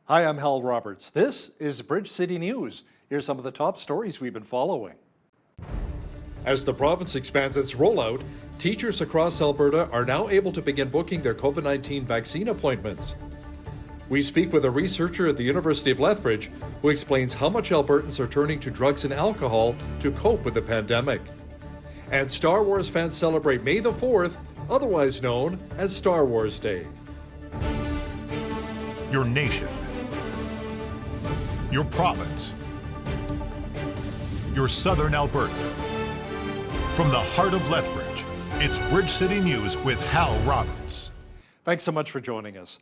Hi, I'm Hal Roberts. This is Bridge City News. Here's some of the top stories we've been following. As the province expands its rollout, teachers across Alberta are now able to begin booking their COVID-19 vaccine appointments. We speak with a researcher at the University of Lethbridge who explains how much Albertans are turning to drugs and alcohol to cope with the pandemic. And Star Wars fans celebrate May the 4th, otherwise known as Star Wars Day. Your nation, your province, your southern Alberta. From the heart of Lethbridge, it's Bridge City News with Hal Roberts. Thanks so much for joining us.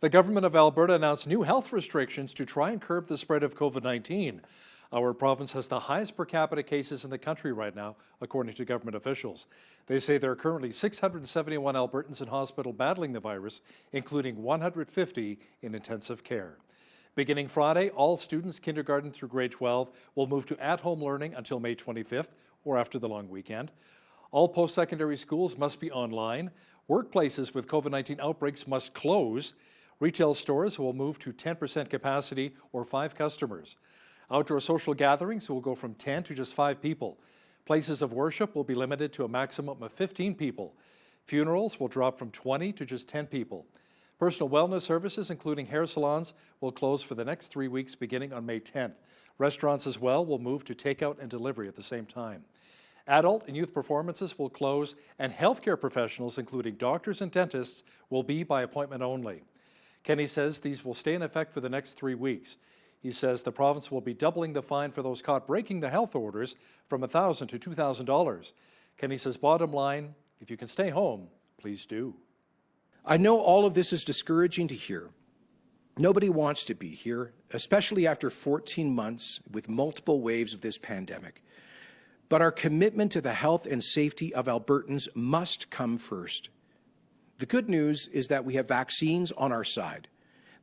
The government of Alberta announced new health restrictions to try and curb the spread of COVID-19. Our province has the highest per capita cases in the country right now, according to government officials. They say there are currently 671 Albertans in hospital battling the virus, including 150 in intensive care. Beginning Friday, all students kindergarten through grade 12 will move to at-home learning until May 25th or after the long weekend. All post-secondary schools must be online. Workplaces with COVID-19 outbreaks must close. Retail stores will move to 10% capacity or 5 customers. Outdoor social gatherings will go from 10 to just 5 people. Places of worship will be limited to a maximum of 15 people. Funerals will drop from 20 to just 10 people. Personal wellness services, including hair salons, will close for the next 3 weeks beginning on May 10th. Restaurants as well will move to takeout and delivery at the same time. Adult and youth performances will close, and healthcare professionals, including doctors and dentists, will be by appointment only. Kenny says these will stay in effect for the next 3 weeks. He says the province will be doubling the fine for those caught breaking the health orders from $1,000 to $2,000. Kenny says, bottom line, if you can stay home, please do. I know all of this is discouraging to hear. Nobody wants to be here, especially after 14 months with multiple waves of this pandemic. But our commitment to the health and safety of Albertans must come first. The good news is that we have vaccines on our side.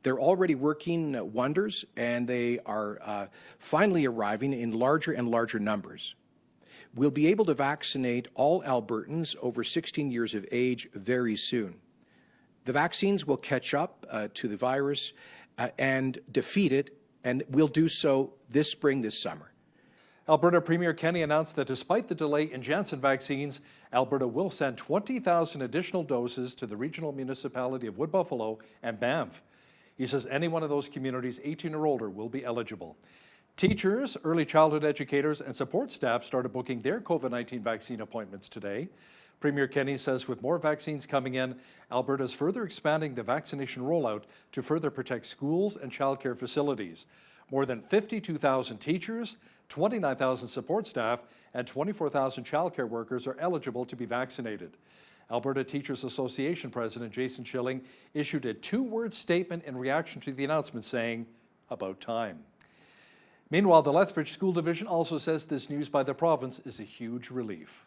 They're already working wonders, and they are finally arriving in larger and larger numbers. We'll be able to vaccinate all Albertans over 16 years of age very soon. The vaccines will catch up to the virus and defeat it, and we'll do so this spring, this summer. Alberta Premier Kenny announced that despite the delay in Janssen vaccines, Alberta will send 20,000 additional doses to the regional municipality of Wood Buffalo and Banff. He says any one of those communities 18 or older will be eligible. Teachers, early childhood educators, and support staff started booking their COVID-19 vaccine appointments today. Premier Kenny says with more vaccines coming in, Alberta is further expanding the vaccination rollout to further protect schools and childcare facilities. More than 52,000 teachers, 29,000 support staff, and 24,000 childcare workers are eligible to be vaccinated. Alberta Teachers Association President Jason Schilling issued a 2-word statement in reaction to the announcement saying, "About time." Meanwhile, the Lethbridge School Division also says this news by the province is a huge relief.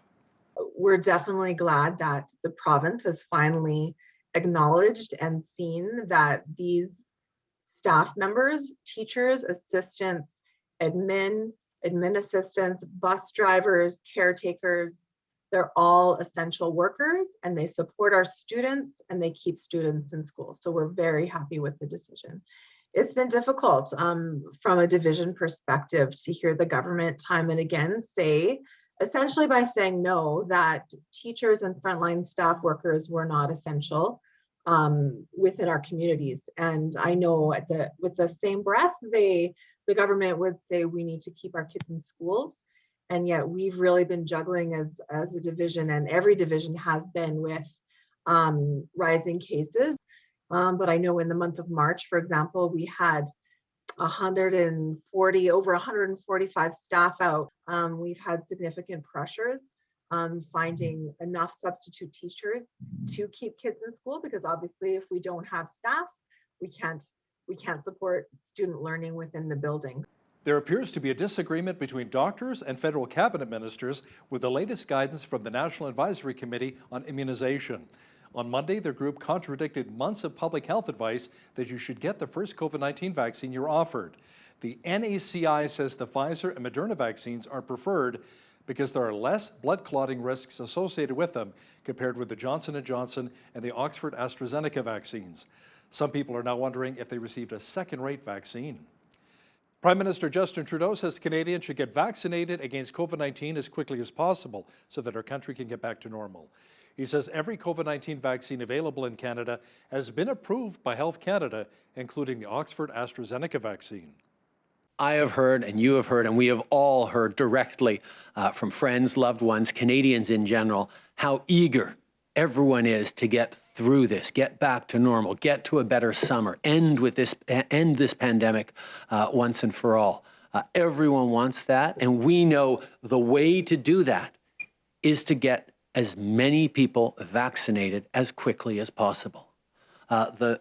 We're definitely glad that the province has finally acknowledged and seen that these staff members, teachers, assistants, admin assistants, bus drivers, caretakers, they're all essential workers, and they support our students and they keep students in school. So we're very happy with the decision. It's been difficult from a division perspective to hear the government time and again say, essentially by saying no, that teachers and frontline staff workers were not essential within our communities. And I know with the same breath, the government would say we need to keep our kids in schools. And yet we've really been juggling as a division, and every division has been with rising cases. But I know in the month of March, for example, we had over 145 staff out. We've had significant pressures finding enough substitute teachers to keep kids in school, because obviously if we don't have staff, we can't support student learning within the building. There appears to be a disagreement between doctors and federal cabinet ministers with the latest guidance from the National Advisory Committee on Immunization. On Monday, their group contradicted months of public health advice that you should get the first COVID-19 vaccine you're offered. The NACI says the Pfizer and Moderna vaccines are preferred because there are less blood clotting risks associated with them compared with the Johnson & Johnson and the Oxford AstraZeneca vaccines. Some people are now wondering if they received a second-rate vaccine. Prime Minister Justin Trudeau says Canadians should get vaccinated against COVID-19 as quickly as possible so that our country can get back to normal. He says every COVID-19 vaccine available in Canada has been approved by Health Canada, including the Oxford AstraZeneca vaccine. I have heard, and you have heard, and we have all heard directly from friends, loved ones, Canadians in general, how eager everyone is to get through this, get back to normal, get to a better summer, end this pandemic once and for all. Everyone wants that, and we know the way to do that is to get as many people vaccinated as quickly as possible. The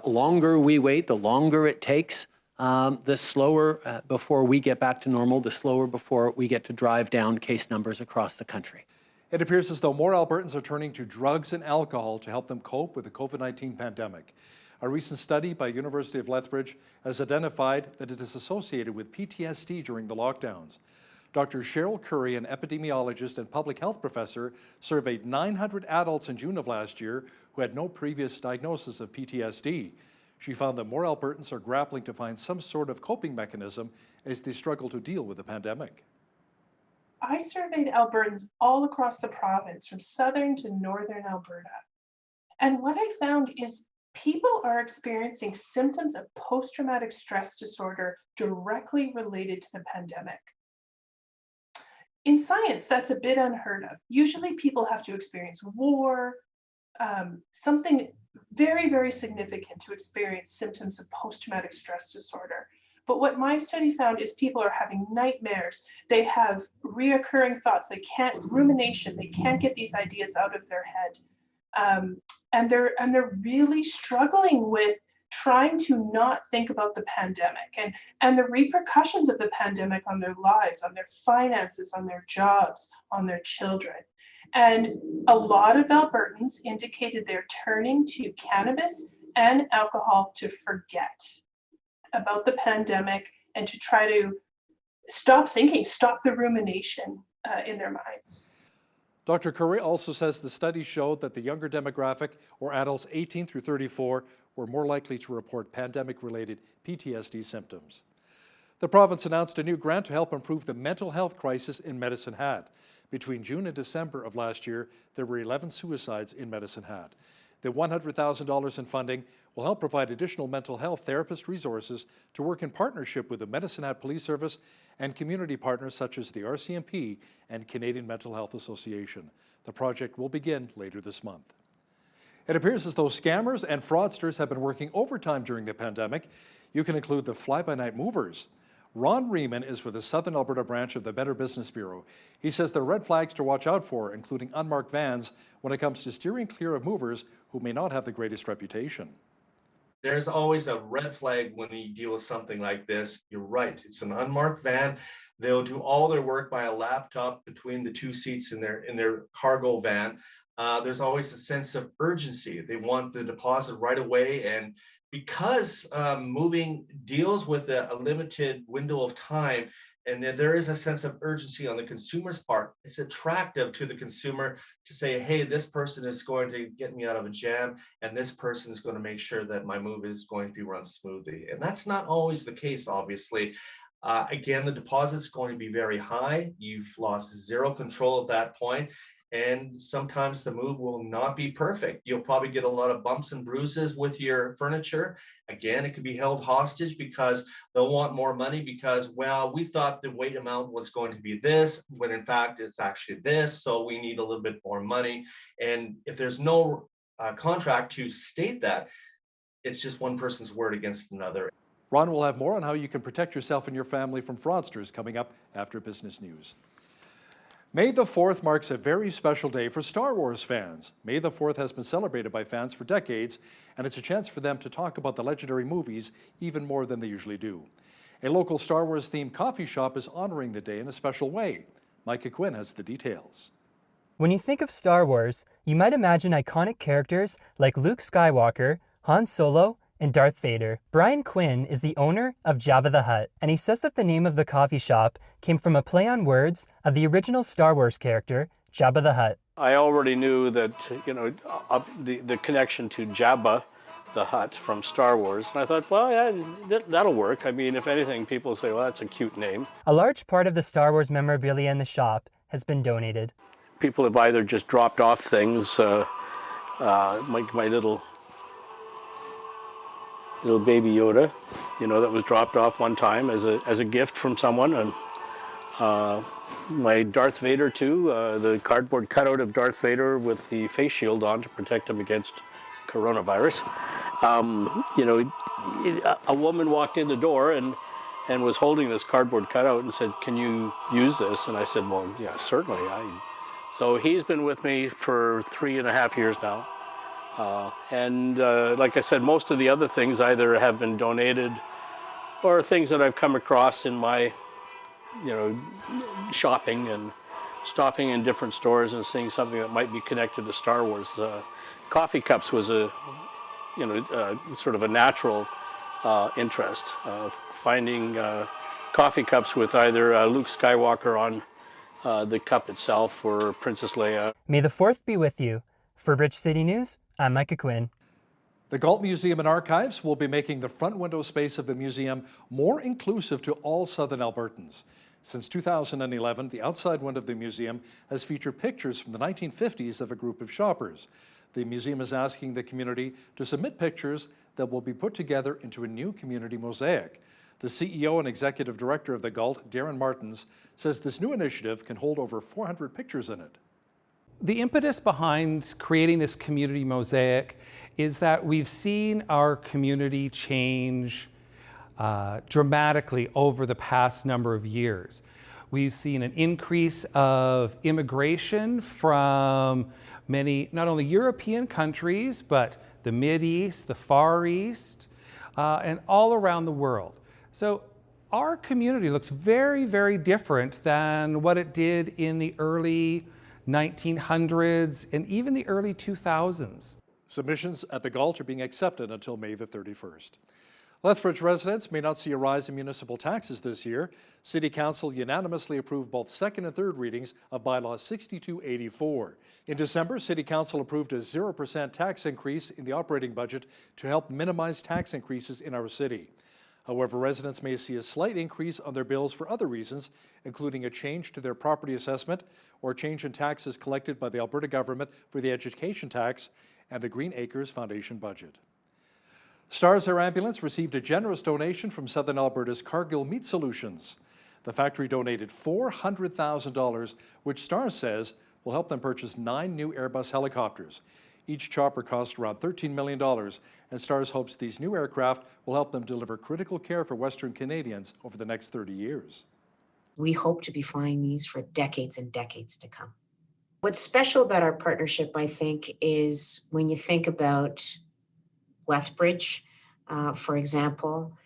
longer we wait, the longer it takes, the slower before we get back to normal, the slower before we get to drive down case numbers across the country. It appears as though more Albertans are turning to drugs and alcohol to help them cope with the COVID-19 pandemic. A recent study by University of Lethbridge has identified that it is associated with PTSD during the lockdowns. Dr. Cheryl Curry, an epidemiologist and public health professor, surveyed 900 adults in June of last year who had no previous diagnosis of PTSD. She found that more Albertans are grappling to find some sort of coping mechanism as they struggle to deal with the pandemic. I surveyed Albertans all across the province, from southern to northern Alberta. And what I found is people are experiencing symptoms of post-traumatic stress disorder directly related to the pandemic. In science, that's a bit unheard of. Usually people have to experience war, something very, very significant to experience symptoms of post-traumatic stress disorder. But what my study found is people are having nightmares. They have reoccurring thoughts. They can't, rumination, they can't get these ideas out of their head. And they're really struggling with trying to not think about the pandemic and the repercussions of the pandemic on their lives, on their finances, on their jobs, on their children. And a lot of Albertans indicated they're turning to cannabis and alcohol to forget about the pandemic and to try to stop thinking, stop the rumination in their minds. Dr. Curry also says the study showed that the younger demographic, or adults 18 through 34, were more likely to report pandemic-related PTSD symptoms. The province announced a new grant to help improve the mental health crisis in Medicine Hat. Between June and December of last year, there were 11 suicides in Medicine Hat. The $100,000 in funding will help provide additional mental health therapist resources to work in partnership with the Medicine Hat Police Service and community partners such as the RCMP and Canadian Mental Health Association. The project will begin later this month. It appears as though scammers and fraudsters have been working overtime during the pandemic. You can include the fly-by-night movers. Ron Riemann is with the Southern Alberta branch of the Better Business Bureau. He says there are red flags to watch out for, including unmarked vans, when it comes to steering clear of movers who may not have the greatest reputation. There's always a red flag when you deal with something like this. You're right, it's an unmarked van. They'll do all their work by a laptop between the two seats in their cargo van. There's always a sense of urgency. They want the deposit right away, and because moving deals with a limited window of time, and there is a sense of urgency on the consumer's part, it's attractive to the consumer to say, hey, this person is going to get me out of a jam, and this person is going to make sure that my move is going to be run smoothly. And that's not always the case, obviously. Again, the deposit's going to be very high. You've lost zero control at that point. And sometimes the move will not be perfect. You'll probably get a lot of bumps and bruises with your furniture. Again, it could be held hostage because they'll want more money because, well, we thought the weight amount was going to be this, when in fact it's actually this, so we need a little bit more money. And if there's no contract to state that, it's just one person's word against another. Ron will have more on how you can protect yourself and your family from fraudsters coming up after Business News. May the 4th marks a very special day for Star Wars fans. May the 4th has been celebrated by fans for decades, and it's a chance for them to talk about the legendary movies even more than they usually do. A local Star Wars-themed coffee shop is honoring the day in a special way. Micah Quinn has the details. When you think of Star Wars, you might imagine iconic characters like Luke Skywalker, Han Solo, and Darth Vader. Brian Quinn is the owner of Jabba the Hutt, and he says that the name of the coffee shop came from a play on words of the original Star Wars character, Jabba the Hutt. I already knew that, the connection to Jabba, the hut from Star Wars. And I thought, well, yeah, that'll work. I mean, if anything, people say, well, that's a cute name. A large part of the Star Wars memorabilia in the shop has been donated. People have either just dropped off things, my little baby Yoda, you know, that was dropped off one time as a gift from someone, and my Darth Vader too, the cardboard cutout of Darth Vader with the face shield on to protect him against coronavirus. You know, a woman walked in the door and was holding this cardboard cutout and said, "Can you use this?" And I said, "Well, yeah, certainly." So he's been with me for 3.5 years now. Like I said, most of the other things either have been donated or things that I've come across in my, you know, shopping and stopping in different stores and seeing something that might be connected to Star Wars. Coffee cups was sort of a natural interest. Finding coffee cups with either Luke Skywalker on the cup itself or Princess Leia. May the 4th be with you. For Bridge City News, I'm Micah Quinn. The Galt Museum and Archives will be making the front window space of the museum more inclusive to all Southern Albertans. Since 2011, the outside window of the museum has featured pictures from the 1950s of a group of shoppers. The museum is asking the community to submit pictures that will be put together into a new community mosaic. The CEO and Executive Director of the Galt, Darren Martins, says this new initiative can hold over 400 pictures in it. The impetus behind creating this community mosaic is that we've seen our community change dramatically over the past number of years. We've seen an increase of immigration from many, not only European countries, but the Mideast, the Far East, and all around the world. So our community looks very, very different than what it did in the early 1900s and even the early 2000s. Submissions at the Galt are being accepted until May the 31st. Lethbridge residents may not see a rise in municipal taxes this year. City Council unanimously approved both second and third readings of Bylaw 6284. In December, City Council approved a 0% tax increase in the operating budget to help minimize tax increases in our city. However, residents may see a slight increase on their bills for other reasons, including a change to their property assessment or a change in taxes collected by the Alberta government for the education tax and the Green Acres Foundation budget. Stars Air Ambulance received a generous donation from Southern Alberta's Cargill Meat Solutions. The factory donated $400,000, which Stars says will help them purchase 9 new Airbus helicopters. Each chopper cost around $13 million, and Stars hopes these new aircraft will help them deliver critical care for Western Canadians over the next 30 years. We hope to be flying these for decades and decades to come. What's special about our partnership, I think, is when you think about Lethbridge, for example,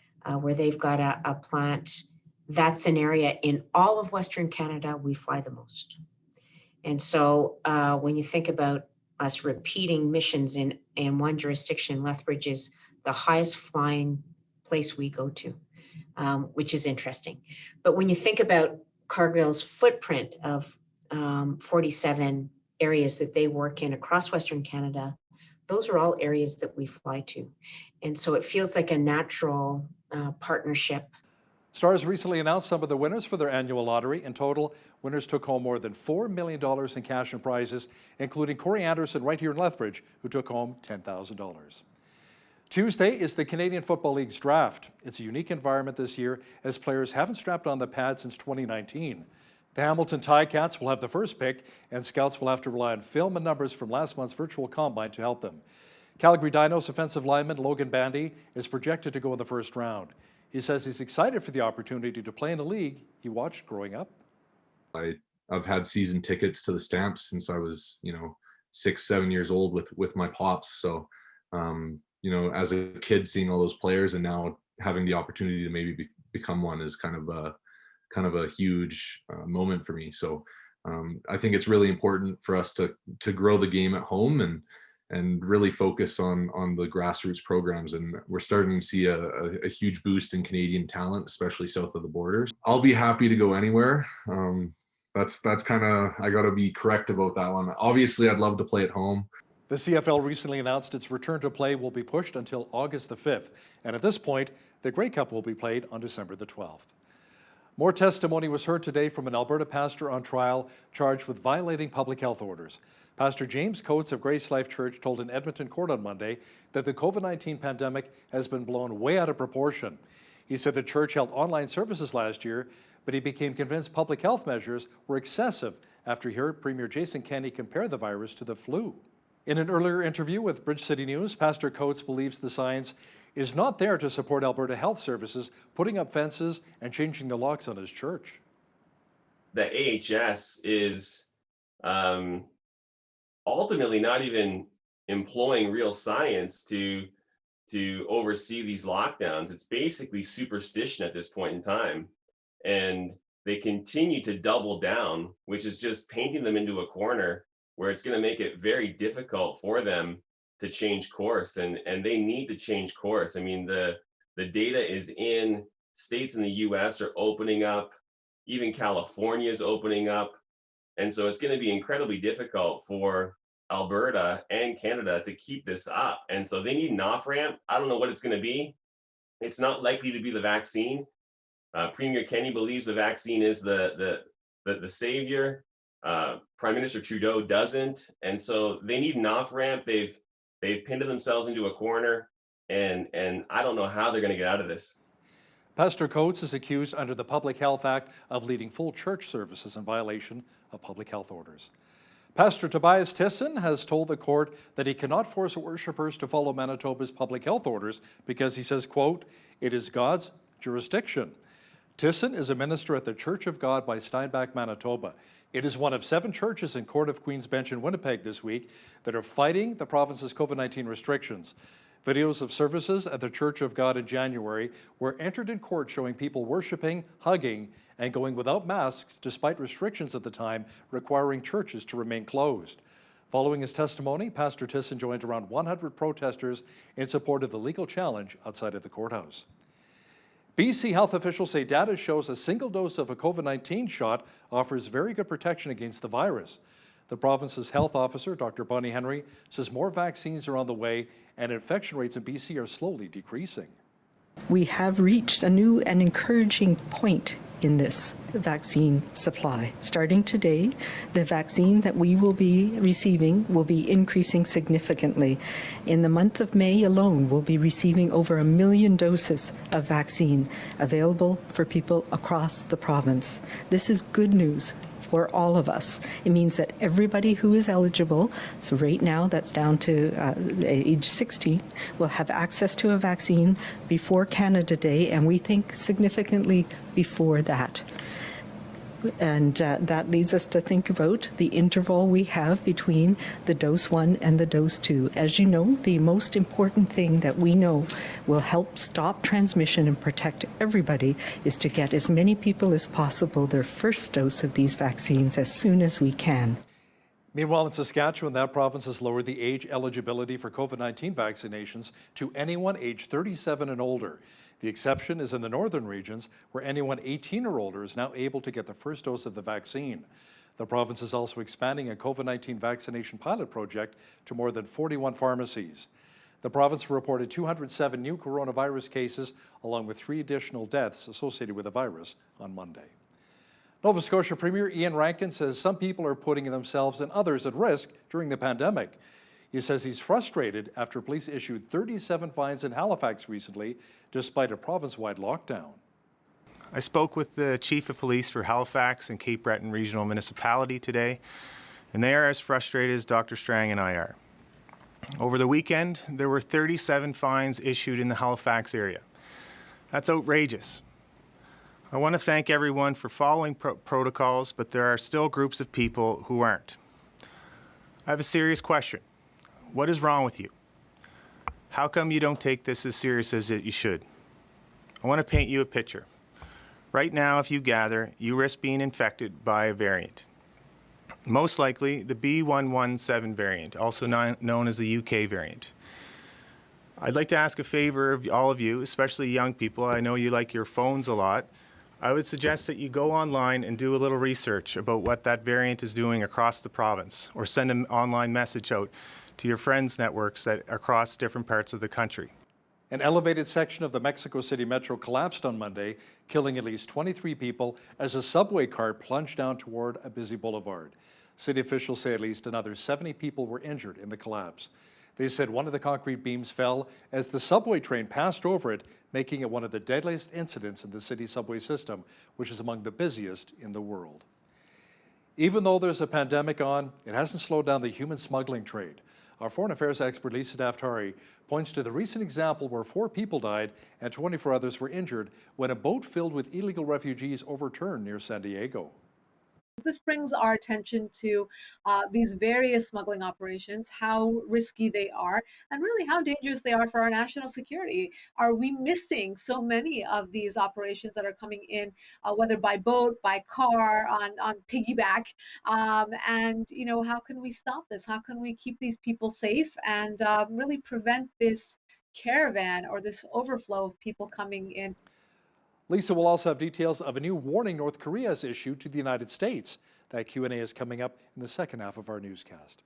where they've got a plant, that's an area in all of Western Canada we fly the most. And so when you think about us repeating missions in one jurisdiction, Lethbridge is the highest flying place we go to, which is interesting. But when you think about Cargill's footprint of 47 areas that they work in across Western Canada, those are all areas that we fly to. And so it feels like a natural partnership. Stars recently announced some of the winners for their annual lottery. In total, winners took home more than $4 million in cash and prizes, including Corey Anderson right here in Lethbridge, who took home $10,000. Tuesday is the Canadian Football League's draft. It's a unique environment this year as players haven't strapped on the pad since 2019. The Hamilton Ticats will have the first pick, and scouts will have to rely on film and numbers from last month's virtual combine to help them. Calgary Dinos offensive lineman Logan Bandy is projected to go in the first round. He says he's excited for the opportunity to play in a league he watched growing up. I've had season tickets to the Stamps since I was, 6, 7 years old with my pops. So, as a kid, seeing all those players and now having the opportunity to maybe become one is kind of a huge moment for me. So I think it's really important for us to grow the game at home and really focus on the grassroots programs. And we're starting to see a huge boost in Canadian talent, especially south of the borders. I'll be happy to go anywhere. That's kind of, I got to be correct about that one. Obviously, I'd love to play at home. The CFL recently announced its return to play will be pushed until August the 5th, and at this point, the Grey Cup will be played on December the 12th. More testimony was heard today from an Alberta pastor on trial charged with violating public health orders. Pastor James Coates of Grace Life Church told an Edmonton court on Monday that the COVID-19 pandemic has been blown way out of proportion. He said the church held online services last year, but he became convinced public health measures were excessive after he heard Premier Jason Kenney compare the virus to the flu. In an earlier interview with Bridge City News, Pastor Coates believes the science is not there to support Alberta Health Services putting up fences and changing the locks on his church. The AHS is ultimately not even employing real science to oversee these lockdowns. It's basically superstition at this point in time. And they continue to double down, which is just painting them into a corner where it's going to make it very difficult for them to change course. And they need to change course. I mean, the data is in. States in the US are opening up. Even California is opening up. And so it's going to be incredibly difficult for Alberta and Canada to keep this up. And so they need an off-ramp. I don't know what it's going to be. It's not likely to be the vaccine. Premier Kenney believes the vaccine is the savior. Prime Minister Trudeau doesn't. And so they need an off-ramp. They've pinned themselves into a corner, and I don't know how they're going to get out of this. Pastor Coates is accused under the Public Health Act of leading full church services in violation of public health orders. Pastor Tobias Tisson has told the court that he cannot force worshipers to follow Manitoba's public health orders because he says, quote, "It is God's jurisdiction." Tisson is a minister at the Church of God by Steinbach, Manitoba. It is one of 7 churches in Court of Queen's Bench in Winnipeg this week that are fighting the province's COVID-19 restrictions. Videos of services at the Church of God in January were entered in court showing people worshiping, hugging, and going without masks despite restrictions at the time requiring churches to remain closed. Following his testimony, Pastor Tisson joined around 100 protesters in support of the legal challenge outside of the courthouse. BC health officials say data shows a single dose of a COVID-19 shot offers very good protection against the virus. The province's health officer, Dr. Bonnie Henry, says more vaccines are on the way and infection rates in BC are slowly decreasing. We have reached a new and encouraging point in this vaccine supply. Starting today, the vaccine that we will be receiving will be increasing significantly. In the month of May alone, we'll be receiving over 1 million doses of vaccine available for people across the province. This is good news for all of us. It means that everybody who is eligible, so right now that's down to age 16, will have access to a vaccine before Canada Day, and we think significantly before that. And that leads us to think about the interval we have between the dose 1 and the dose 2. As you know, the most important thing that we know will help stop transmission and protect everybody is to get as many people as possible their first dose of these vaccines as soon as we can. Meanwhile, in Saskatchewan, that province has lowered the age eligibility for COVID-19 vaccinations to anyone aged 37 and older. The exception is in the northern regions, where anyone 18 or older is now able to get the first dose of the vaccine. The province is also expanding a COVID-19 vaccination pilot project to more than 41 pharmacies. The province reported 207 new coronavirus cases, along with 3 additional deaths associated with the virus on Monday. Nova Scotia Premier Ian Rankin says some people are putting themselves and others at risk during the pandemic. He says he's frustrated after police issued 37 fines in Halifax recently, despite a province-wide lockdown. I spoke with the Chief of Police for Halifax and Cape Breton Regional Municipality today, and they are as frustrated as Dr. Strang and I are. Over the weekend, there were 37 fines issued in the Halifax area. That's outrageous. I want to thank everyone for following protocols, but there are still groups of people who aren't. I have a serious question. What is wrong with you? How come you don't take this as serious as you should? I want to paint you a picture. Right now, if you gather, you risk being infected by a variant. Most likely the B117 variant, also known as the UK variant. I'd like to ask a favor of all of you, especially young people. I know you like your phones a lot. I would suggest that you go online and do a little research about what that variant is doing across the province, or send an online message out to your friends' networks that across different parts of the country. An elevated section of the Mexico City Metro collapsed on Monday, killing at least 23 people as a subway car plunged down toward a busy boulevard. City officials say at least another 70 people were injured in the collapse. They said one of the concrete beams fell as the subway train passed over it, making it one of the deadliest incidents in the city subway system, which is among the busiest in the world. Even though there's a pandemic on, it hasn't slowed down the human smuggling trade. Our foreign affairs expert Lisa Daftari points to the recent example where 4 people died and 24 others were injured when a boat filled with illegal refugees overturned near San Diego. This brings our attention to these various smuggling operations, how risky they are, and really how dangerous they are for our national security. Are we missing so many of these operations that are coming in, whether by boat, by car, on piggyback? And you know, how can we stop this? How can we keep these people safe and really prevent this caravan or this overflow of people coming in? Lisa will also have details of a new warning North Korea has issued to the United States. That Q&A is coming up in the second half of our newscast.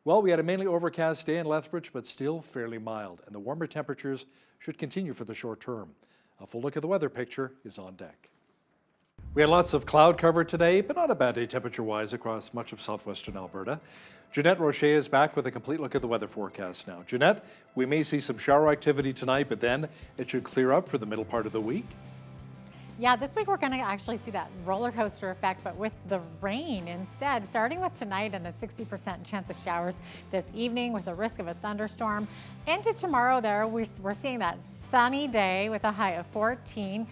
Well, we had a mainly overcast day in Lethbridge, but still fairly mild, and the warmer temperatures should continue for the short term. A full look at the weather picture is on deck. We had lots of cloud cover today, but not a bad day temperature-wise across much of southwestern Alberta. Jeanette Rocher is back with a complete look at the weather forecast now. Jeanette, we may see some shower activity tonight, but then it should clear up for the middle part of the week. Yeah, this week we're going to actually see that roller coaster effect, but with the rain instead, starting with tonight and a 60% chance of showers this evening with a risk of a thunderstorm. Into tomorrow there, we're seeing that sunny day with a high of 14.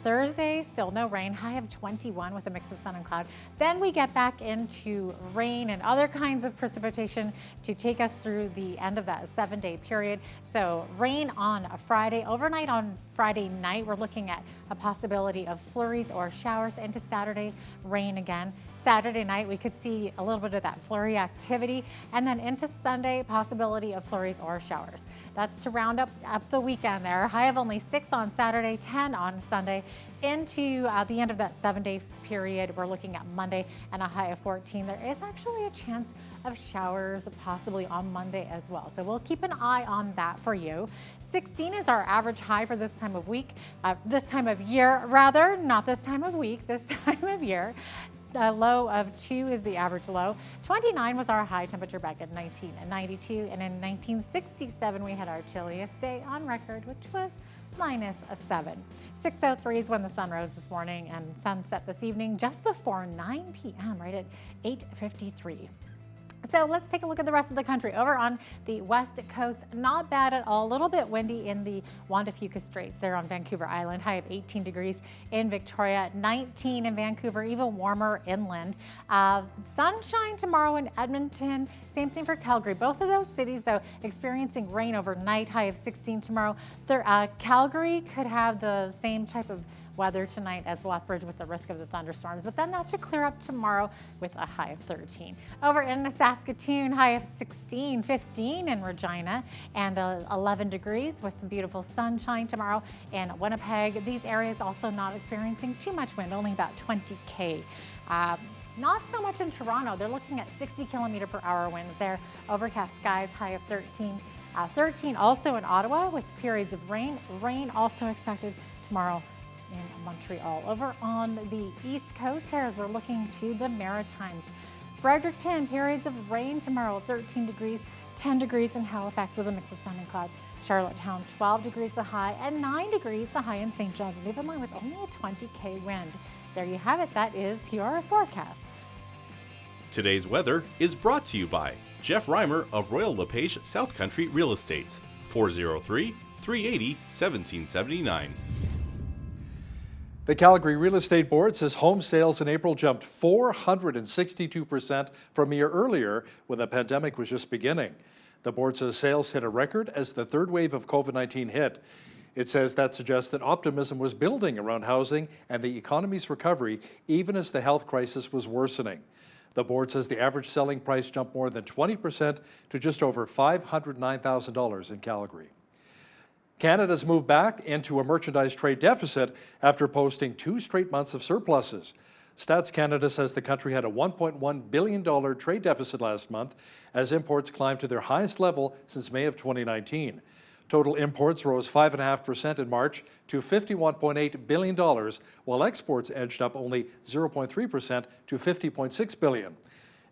Thursday, still no rain, high of 21 with a mix of sun and cloud. Then we get back into rain and other kinds of precipitation to take us through the end of that 7-day period. So rain on a Friday, overnight on Friday night, we're looking at a possibility of flurries or showers. Into Saturday, rain again. Saturday night, we could see a little bit of that flurry activity, and then into Sunday, possibility of flurries or showers. That's to round up the weekend there. High of only 6 on Saturday, 10 on Sunday. Into the end of that 7-day period, we're looking at Monday and a high of 14. There is actually a chance of showers possibly on Monday as well. So we'll keep an eye on that for you. 16 is our average high for this time of week, this time of year rather, not this time of week, this time of year. A low of 2 is the average low. 29 was our high temperature back in 1992, and in 1967 we had our chilliest day on record, which was -7. 6:03 is when the sun rose this morning, and sunset this evening just before 9 p.m. right at 8:53. So let's take a look at the rest of the country. Over on the west coast, not bad at all. A little bit windy in the Juan de Fuca Straits there on Vancouver Island. High of 18 degrees in Victoria, 19 in Vancouver, even warmer inland. Sunshine tomorrow in Edmonton. Same thing for Calgary. Both of those cities, though, experiencing rain overnight. High of 16 tomorrow. Calgary could have the same type of weather tonight as Lethbridge with the risk of the thunderstorms, but then that should clear up tomorrow with a high of 13. Over in Saskatoon, high of 16, 15 in Regina, and 11 degrees with some beautiful sunshine tomorrow in Winnipeg. These areas also not experiencing too much wind, only about 20 km. Not so much in Toronto. They're looking at 60 km/h winds there. Overcast skies, high of 13. 13 also in Ottawa with periods of rain. Rain also expected tomorrow in Montreal. Over on the east coast here, as we're looking to the Maritimes. Fredericton, periods of rain tomorrow, 13 degrees, 10 degrees in Halifax with a mix of sun and cloud. Charlottetown, 12 degrees the high, and 9 degrees the high in St. John's, Newfoundland with only a 20 km wind. There you have it. That is your forecast. Today's weather is brought to you by Jeff Reimer of Royal LePage South Country Real Estates, 403-380-1779. The Calgary Real Estate Board says home sales in April jumped 462% from a year earlier when the pandemic was just beginning. The board says sales hit a record as the third wave of COVID-19 hit. It says that suggests that optimism was building around housing and the economy's recovery, even as the health crisis was worsening. The board says the average selling price jumped more than 20% to just over $509,000 in Calgary. Canada's moved back into a merchandise trade deficit after posting 2 straight months of surpluses. Stats Canada says the country had a $1.1 billion trade deficit last month as imports climbed to their highest level since May of 2019. Total imports rose 5.5% in March to $51.8 billion, while exports edged up only 0.3% to $50.6 billion.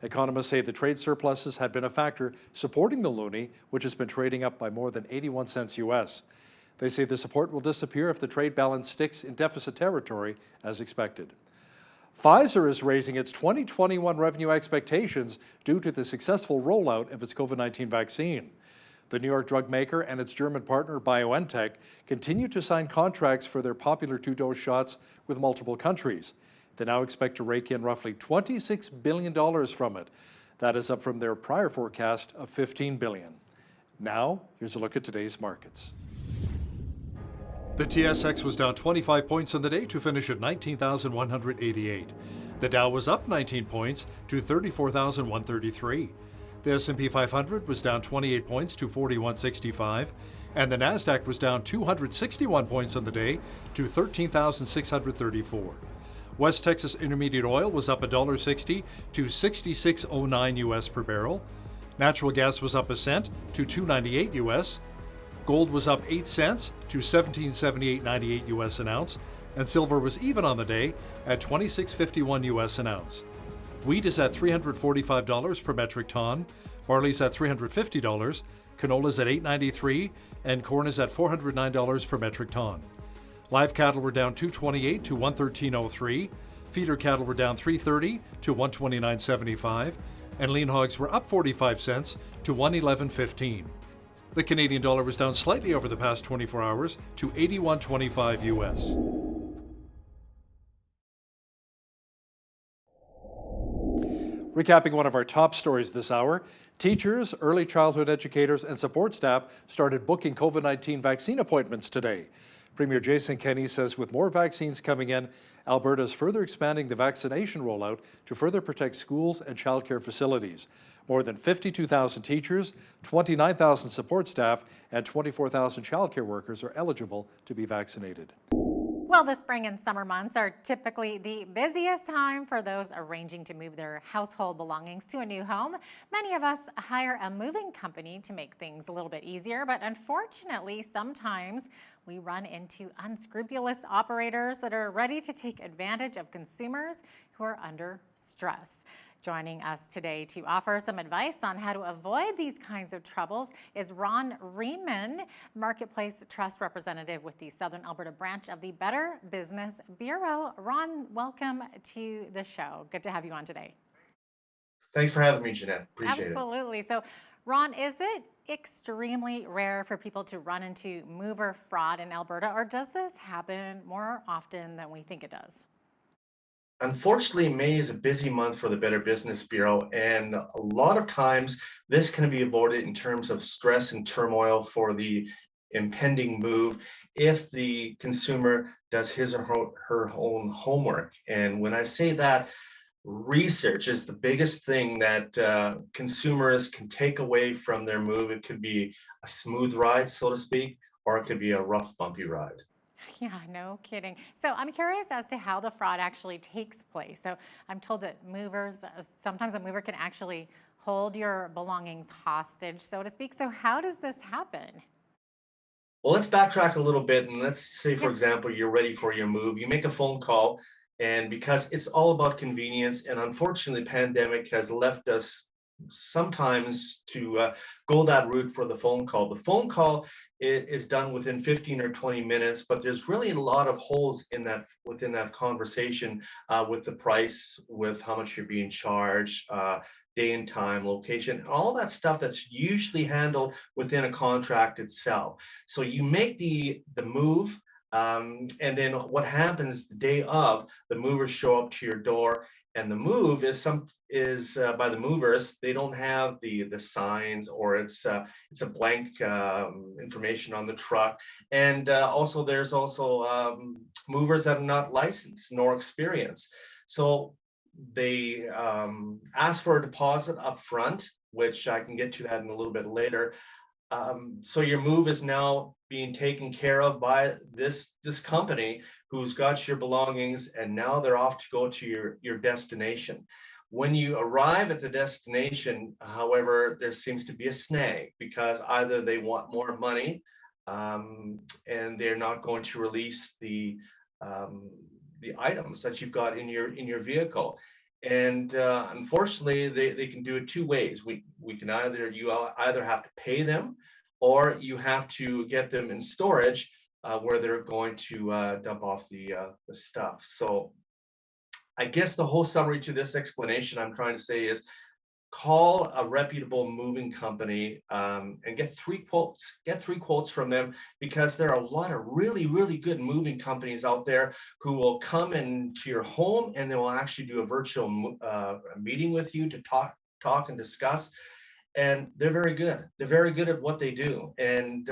Economists say the trade surpluses had been a factor supporting the loonie, which has been trading up by more than 81 cents US. They say the support will disappear if the trade balance sticks in deficit territory as expected. Pfizer is raising its 2021 revenue expectations due to the successful rollout of its COVID-19 vaccine. The New York drug maker and its German partner BioNTech continue to sign contracts for their popular two-dose shots with multiple countries. They now expect to rake in roughly $26 billion from it. That is up from their prior forecast of $15 billion. Now, here's a look at today's markets. The TSX was down 25 points on the day to finish at 19,188. The Dow was up 19 points to 34,133. The S&P 500 was down 28 points to 4165, and the Nasdaq was down 261 points on the day to 13,634. West Texas Intermediate Oil was up $1.60 to $66.09 US per barrel. Natural gas was up a cent to $2.98 US. Gold was up 8 cents to $17.78.98 US an ounce, and silver was even on the day at $26.51 US an ounce. Wheat is at $345 per metric ton, barley's at $350, canola's at $8.93, and corn is at $409 per metric ton. Live cattle were down $2.28 to $113.03, feeder cattle were down $3.30 to $129.75, and lean hogs were up 45 cents to $111.15. The Canadian dollar was down slightly over the past 24 hours to 81.25 US. Recapping one of our top stories this hour, teachers, early childhood educators, and support staff started booking COVID-19 vaccine appointments today. Premier Jason Kenney says with more vaccines coming in, Alberta is further expanding the vaccination rollout to further protect schools and childcare facilities. More than 52,000 teachers, 29,000 support staff, and 24,000 childcare workers are eligible to be vaccinated. Well, the spring and summer months are typically the busiest time for those arranging to move their household belongings to a new home. Many of us hire a moving company to make things a little bit easier, but unfortunately, sometimes we run into unscrupulous operators that are ready to take advantage of consumers who are under stress. Joining us today to offer some advice on how to avoid these kinds of troubles is Ron RIEMANN, Marketplace Trust Representative with the Southern Alberta branch of the Better Business Bureau. Ron, welcome to the show. Good to have you on today. Thanks for having me, Jeanette. Appreciate it. Absolutely. So, Ron, is it extremely rare for people to run into mover fraud in Alberta, or does this happen more often than we think it does? Unfortunately, May is a busy month for the Better Business Bureau, and a lot of times this can be avoided in terms of stress and turmoil for the impending move if the consumer does his or her own homework. And when I say that, research is the biggest thing that consumers can take away from their move. It could be a smooth ride, so to speak, or it could be a rough, bumpy ride. Yeah, no kidding. So I'm curious as to how the fraud actually takes place. So I'm told that sometimes a mover can actually hold your belongings hostage, so to speak. So how does this happen? Well, let's backtrack a little bit, and let's say, for example, you're ready for your move. You make a phone call, and because it's all about convenience, and unfortunately, the pandemic has left us sometimes to go that route for the phone call. The phone call is done within 15 or 20 minutes, but there's really a lot of holes in that within that conversation with the price, with how much you're being charged, day and time, location, all that stuff that's usually handled within a contract itself. So you make the move, and then what happens the day of, the movers show up to your door, and the move is by the movers. They don't have the signs, or it's a blank information on the truck. And also there's also movers that are not licensed nor experienced. So they ask for a deposit up front, which I can get to that in a little bit later. So your move is now being taken care of by this company who's got your belongings, and now they're off to go to your destination. When you arrive at the destination, however, there seems to be a snag because either they want more money, and they're not going to release the items that you've got in your vehicle. And unfortunately, they can do it two ways. You either have to pay them, or you have to get them in storage where they're going to dump off the stuff. So I guess the whole summary to this explanation I'm trying to say is call a reputable moving company and get three quotes. Get three quotes from them, because there are a lot of really, really good moving companies out there who will come into your home and they will actually do a virtual meeting with you to talk and discuss. And they're very good. They're very good at what they do. And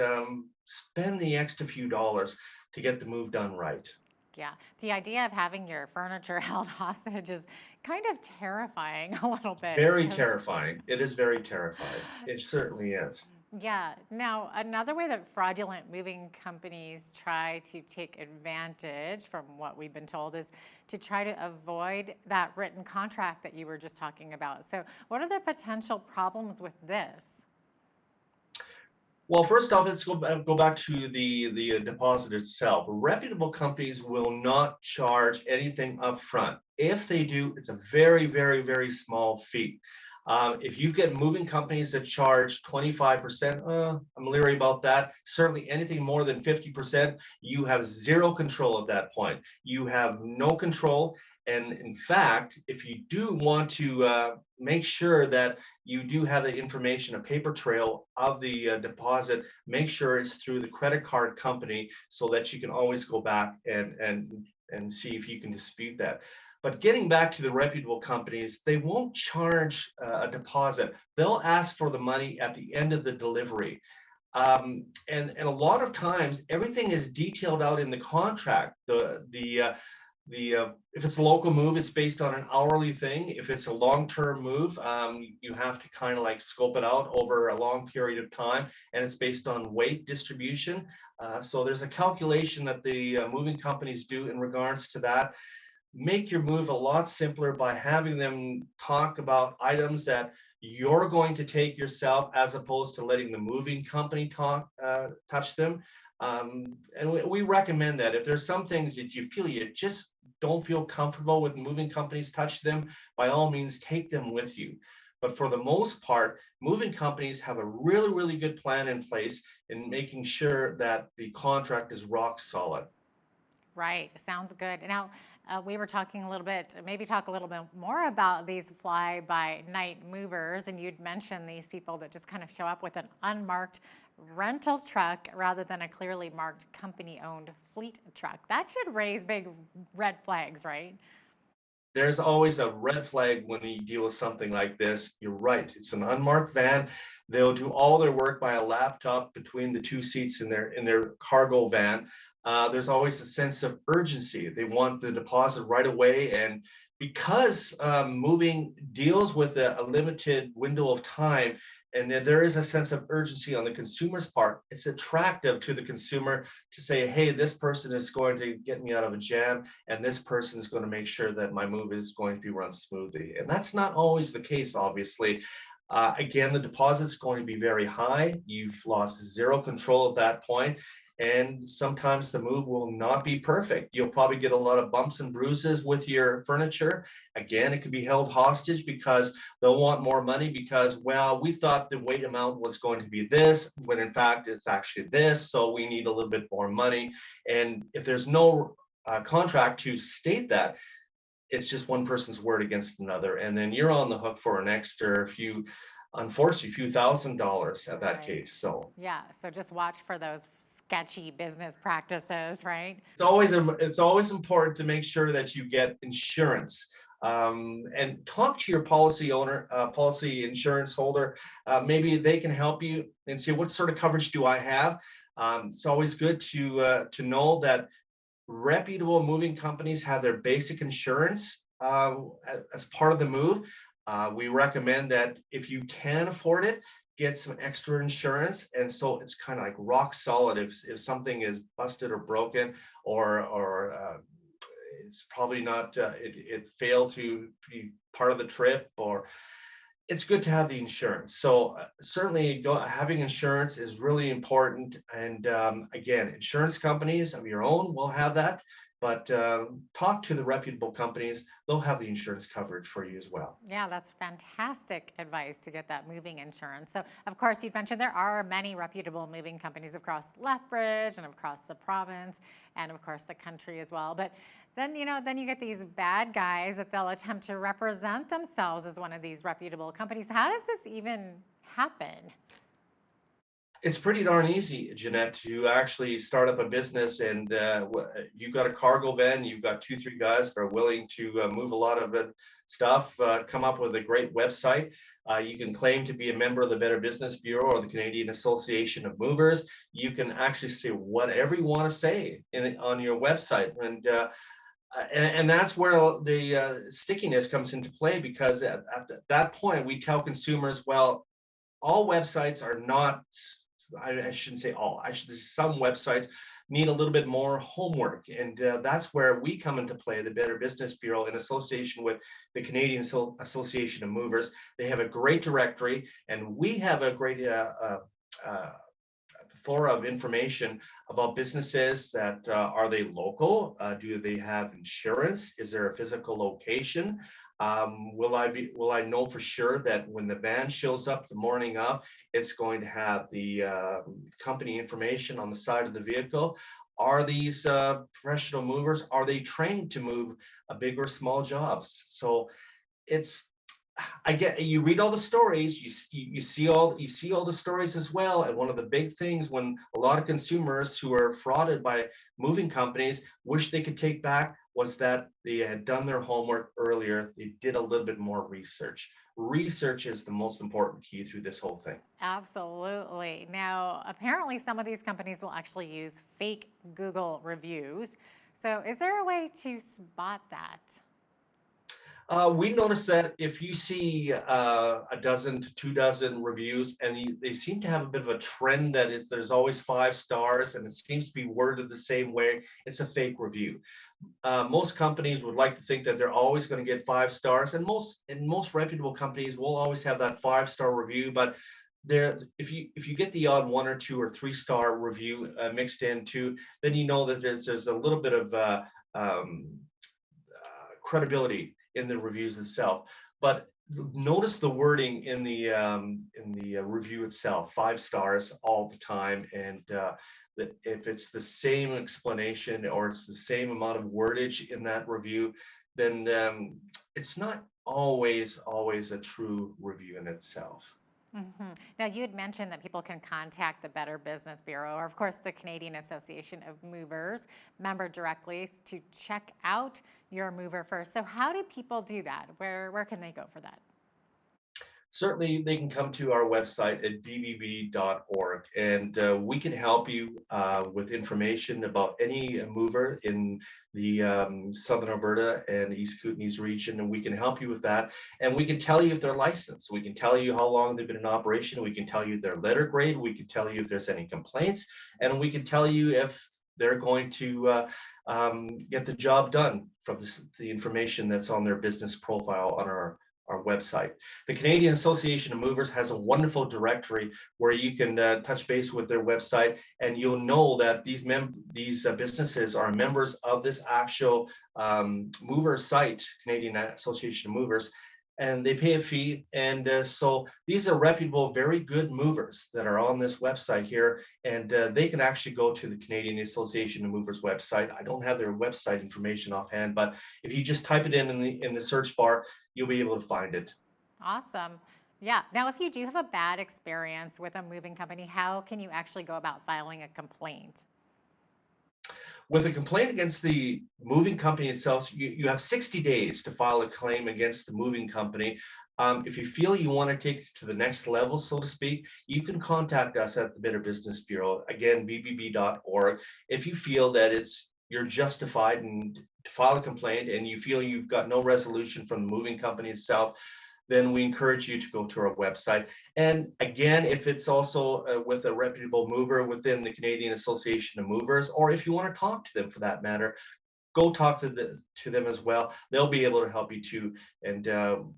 spend the extra few dollars to get the move done right. Yeah, the idea of having your furniture held hostage is kind of terrifying a little bit. Very terrifying. It is very terrifying. It certainly is. Yeah. Now, another way that fraudulent moving companies try to take advantage from what we've been told is to try to avoid that written contract that you were just talking about. So what are the potential problems with this? Well, first off, let's go back to the deposit itself. Reputable companies will not charge anything up front. If they do, it's a very, very, very small fee. If you get moving companies that charge 25%, I'm leery about that. Certainly anything more than 50%, you have zero control at that point. You have no control. And in fact, if you do want to make sure that you do have the information, a paper trail of the deposit, make sure it's through the credit card company so that you can always go back and see if you can dispute that. But getting back to the reputable companies, they won't charge a deposit. They'll ask for the money at the end of the delivery. And a lot of times, everything is detailed out in the contract. If it's a local move, it's based on an hourly thing. If it's a long-term move, you have to kind of like scope it out over a long period of time, and it's based on weight distribution. So there's a calculation that the moving companies do in regards to that. Make your move a lot simpler by having them talk about items that you're going to take yourself, as opposed to letting the moving company touch them. And we recommend that if there's some things that you feel you just don't feel comfortable with moving companies touch them, by all means take them with you. But for the most part, moving companies have a really, really good plan in place in making sure that the contract is rock solid. Right, sounds good. Now, we were talking a little bit, maybe talk a little bit more about these fly-by-night movers, and you'd mentioned these people that just kind of show up with an unmarked rental truck rather than a clearly marked company-owned fleet truck. That should raise big red flags, right? There's always a red flag when you deal with something like this. You're right. It's an unmarked van. They'll do all their work by a laptop between the two seats in their cargo van. There's always a sense of urgency. They want the deposit right away. And because moving deals with a limited window of time, and there is a sense of urgency on the consumer's part, it's attractive to the consumer to say, hey, this person is going to get me out of a jam, and this person is going to make sure that my move is going to be run smoothly. And that's not always the case, obviously. Again, the deposit's going to be very high. You've lost zero control at that point. And sometimes the move will not be perfect. You'll probably get a lot of bumps and bruises with your furniture. Again, it could be held hostage because they'll want more money because, well, we thought the weight amount was going to be this, when in fact it's actually this, so we need a little bit more money. And if there's no contract to state that, it's just one person's word against another, and then you're on the hook for an extra few, unfortunately, few $1,000s at that case. So yeah, so just watch for those sketchy business practices, right? it's always important to make sure that you get insurance, and talk to your policy owner, policy insurance holder. Maybe they can help you and see what sort of coverage do I have. It's always good to know that reputable moving companies have their basic insurance as part of the move. We recommend that if you can afford it, get some extra insurance, and so it's kind of like rock solid if something is busted or broken, or it's probably not it failed to be part of the trip, or it's good to have the insurance. So certainly having insurance is really important. And again, insurance companies of your own will have that, but talk to the reputable companies. They'll have the insurance coverage for you as well. Yeah, that's fantastic advice to get that moving insurance. So, of course, you'd mentioned there are many reputable moving companies across Lethbridge and across the province and, of course, the country as well. But then, then you get these bad guys that they'll attempt to represent themselves as one of these reputable companies. How does this even happen? It's pretty darn easy, Jeanette, to actually start up a business, and you've got a cargo van, you've got 2-3 guys that are willing to move a lot of stuff, come up with a great website. You can claim to be a member of the Better Business Bureau or the Canadian Association of Movers. You can actually say whatever you want to say on your website. And that's where the stickiness comes into play, because at that point, we tell consumers, well, all websites are not, I shouldn't say all, some websites need a little bit more homework. And that's where we come into play, the Better Business Bureau, in association with the Canadian Association of Movers. They have a great directory, and we have a great plethora of information about businesses that are they local? Do they have insurance? Is there a physical location? Will I know for sure that when the van shows up the morning of, it's going to have the company information on the side of the vehicle? Are these professional movers? Are they trained to move big or small jobs? So you read all the stories, you see all the stories as well. And one of the big things, when a lot of consumers who are frauded by moving companies wish they could take back, was that they had done their homework earlier. They did a little bit more research. Research is the most important key through this whole thing. Absolutely. Now, apparently some of these companies will actually use fake Google reviews. So is there a way to spot that? We noticed that if you see a dozen to 24 reviews, and they seem to have a bit of a trend that there's always 5 stars, and it seems to be worded the same way, it's a fake review. Most companies would like to think that they're always going to get 5 stars, and most reputable companies will always have that 5-star review. But if you get the odd 1 or 2 or 3-star review mixed in too, then you know that there's a little bit of credibility in the reviews itself. But notice the wording in the review itself: 5 stars all the time. And that if it's the same explanation or it's the same amount of wordage in that review, then it's not always a true review in itself. Mm-hmm. Now, you had mentioned that people can contact the Better Business Bureau, or of course the Canadian Association of Movers member directly to check out your mover first. So how do people do that? Where can they go for that? Certainly, they can come to our website at bbb.org, and we can help you with information about any mover in the Southern Alberta and East Kootenays region, and we can help you with that. And we can tell you if they're licensed. We can tell you how long they've been in operation. We can tell you their letter grade. We can tell you if there's any complaints, and we can tell you if they're going to get the job done from the information that's on their business profile on our website. The Canadian Association of Movers has a wonderful directory where you can touch base with their website, and you'll know that these businesses are members of this actual mover site, Canadian Association of Movers, and they pay a fee. And so these are reputable, very good movers that are on this website here, and they can actually go to the Canadian Association of Movers website. I don't have their website information offhand, but if you just type it in the search bar, you'll be able to find it. Awesome. Yeah. Now, if you do have a bad experience with a moving company, how can you actually go about filing a complaint? With a complaint against the moving company itself, you have 60 days to file a claim against the moving company. If you feel you want to take it to the next level, so to speak, you can contact us at the Better Business Bureau, again, bbb.org. If you feel that you're justified to file a complaint and you feel you've got no resolution from the moving company itself, then we encourage you to go to our website. And again, if it's also with a reputable mover within the Canadian Association of Movers, or if you want to talk to them for that matter, go talk to them as well. They'll be able to help you too. And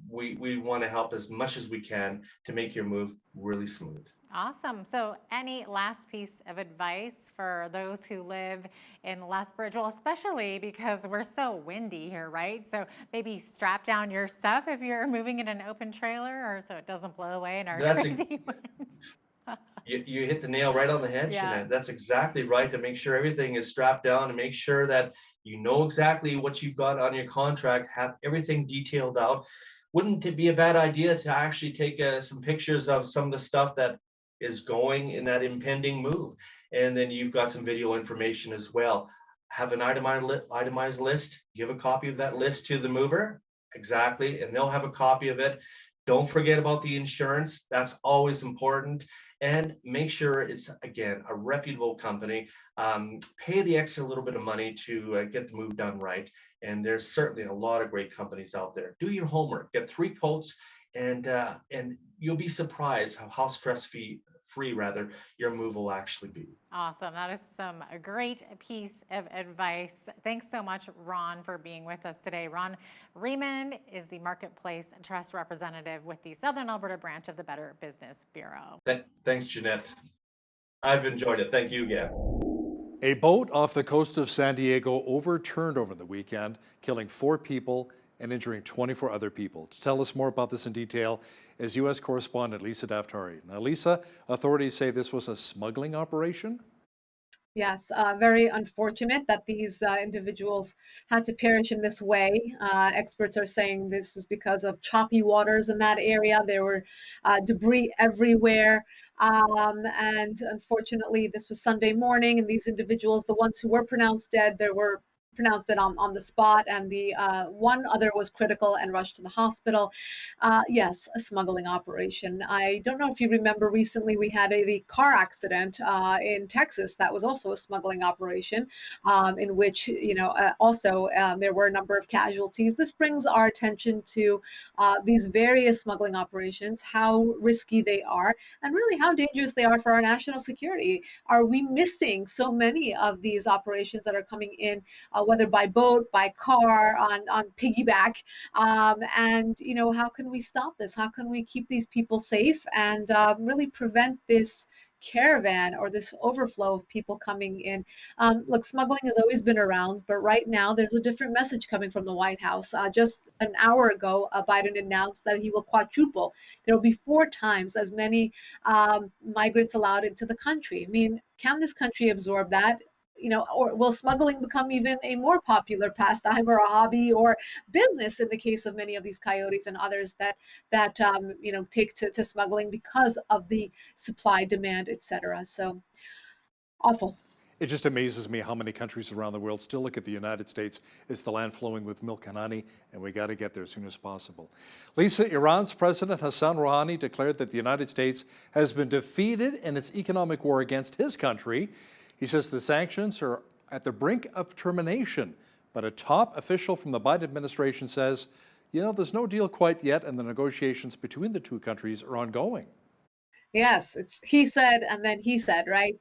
we want to help as much as we can to make your move really smooth. Awesome. So any last piece of advice for those who live in Lethbridge? Well, especially because we're so windy here, right? So maybe strap down your stuff if you're moving in an open trailer, or so it doesn't blow away in our crazy winds. You hit the nail right on the head, Yeah. Jeanette. That's exactly right, to make sure everything is strapped down and make sure that you know exactly what you've got on your contract, have everything detailed out. Wouldn't it be a bad idea to actually take some pictures of some of the stuff that is going in that impending move? And then you've got some video information as well. Have an itemized list, give a copy of that list to the mover, exactly, and they'll have a copy of it. Don't forget about the insurance, that's always important. And make sure it's, again, a reputable company. Pay the extra little bit of money to get the move done right. And there's certainly a lot of great companies out there. Do your homework, get 3 quotes, and you'll be surprised how stress-free your move will actually be. Awesome. That is a great piece of advice. Thanks so much, Ron, for being with us today. Ron RIEMANN is the Marketplace Trust Representative with the Southern Alberta branch of the Better Business Bureau. Thanks, Jeanette. I've enjoyed it. Thank you again. A boat off the coast of San Diego overturned over the weekend, killing 4 people and injuring 24 other people. To tell us more about this in detail is U.S. correspondent Lisa Daftari. Now, Lisa, authorities say this was a smuggling operation? Yes, very unfortunate that these individuals had to perish in this way. Experts are saying this is because of choppy waters in that area. There were debris everywhere. And unfortunately, this was Sunday morning, and these individuals, the ones who were pronounced dead, there were pronounced it on the spot, and the one other was critical and rushed to the hospital. Yes, a smuggling operation. I don't know if you remember, recently we had the car accident in Texas that was also a smuggling operation, in which also there were a number of casualties. This brings our attention to these various smuggling operations, how risky they are, and really how dangerous they are for our national security. Are we missing so many of these operations that are coming in, whether by boat, by car, on piggyback, and how can we stop this? How can we keep these people safe and really prevent this caravan or this overflow of people coming in? Look, smuggling has always been around, but right now there's a different message coming from the White House. Just an hour ago, Biden announced that he will quadruple. There will be 4 times as many migrants allowed into the country. I mean, can this country absorb that? Or will smuggling become even a more popular pastime or a hobby or business in the case of many of these coyotes and others that take to smuggling because of the supply, demand, etc. So awful. It just amazes me how many countries around the world still look at the United States as the land flowing with milk and honey, and we got to get there as soon as possible. Lisa, Iran's President Hassan Rouhani declared that the United States has been defeated in its economic war against his country. He says the sanctions are at the brink of termination, but a top official from the Biden administration says, there's no deal quite yet, and the negotiations between the 2 countries are ongoing. Yes, it's he said and then he said, right?